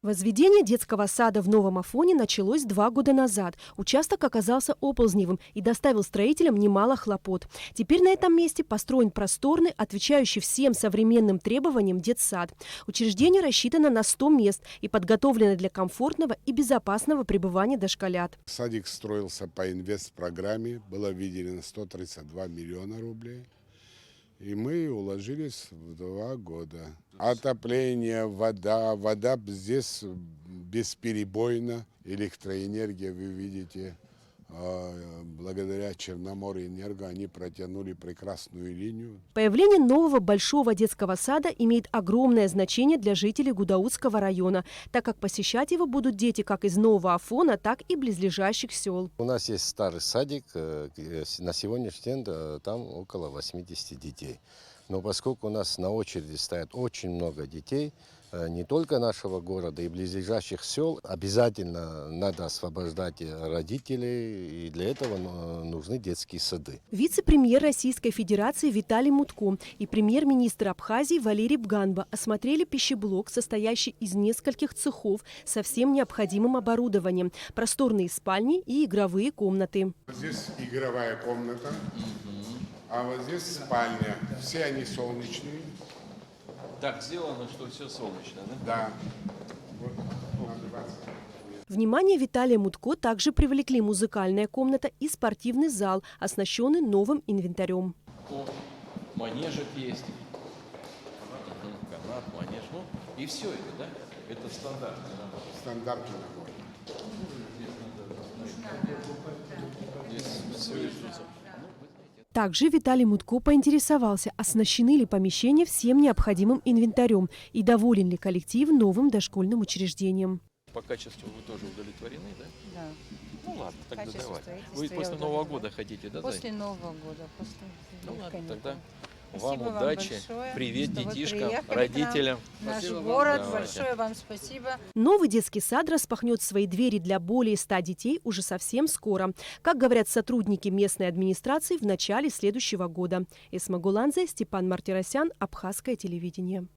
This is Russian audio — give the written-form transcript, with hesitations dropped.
Возведение детского сада в Новом Афоне началось 2 года назад. Участок оказался оползневым и доставил строителям немало хлопот. Теперь на этом месте построен просторный, отвечающий всем современным требованиям детсад. Учреждение рассчитано на 100 мест и подготовлено для комфортного и безопасного пребывания дошколят. Садик строился по инвестпрограмме, было выделено 132 миллиона рублей. И мы уложились в 2 года. Отопление, вода здесь бесперебойно. Электроэнергия, вы видите, благодаря Черноморэнерго они протянули прекрасную линию. Появление нового большого детского сада имеет огромное значение для жителей Гудаутского района, так как посещать его будут дети как из Нового Афона, так и близлежащих сел. У нас есть старый садик, на сегодняшний день там около 80 детей. Но поскольку у нас на очереди стоят очень много детей, не только нашего города и близлежащих сел, обязательно надо освобождать родителей, и для этого нужны детские сады. Вице-премьер Российской Федерации Виталий Мутко и премьер-министр Абхазии Валерий Бганба осмотрели пищеблок, состоящий из нескольких цехов со всем необходимым оборудованием, просторные спальни и игровые комнаты. Здесь игровая комната, а вот здесь спальня. Все они солнечные. Так сделано, что все солнечно, да? Да. Вот, Внимание Виталия Мутко также привлекли музыкальная комната и спортивный зал, оснащенный новым инвентарем. Манежик есть. Канат, манеж. Ну, и все это, да? Это стандартный набор. Стандартный набор. Здесь все есть. Также Виталий Мутко поинтересовался, оснащены ли помещения всем необходимым инвентарем и доволен ли коллектив новым дошкольным учреждением. По качеству вы тоже удовлетворены, да? Да. Ну ладно, тогда Качество давай. строительства Вы я после Нового удовлетворена. года хотите, да? После Нового года, после Ну ладно, каникул. тогда Спасибо вам вам удачи, большое, привет что вы детишкам, приехали к нам. родителям. Наш Спасибо вам. город, Давайте. большое вам спасибо. Новый детский сад распахнет свои двери для более 100 детей уже совсем скоро. Как говорят сотрудники местной администрации, в начале следующего года. Эсма Гуланзе, Степан Мартиросян, Абхазское телевидение.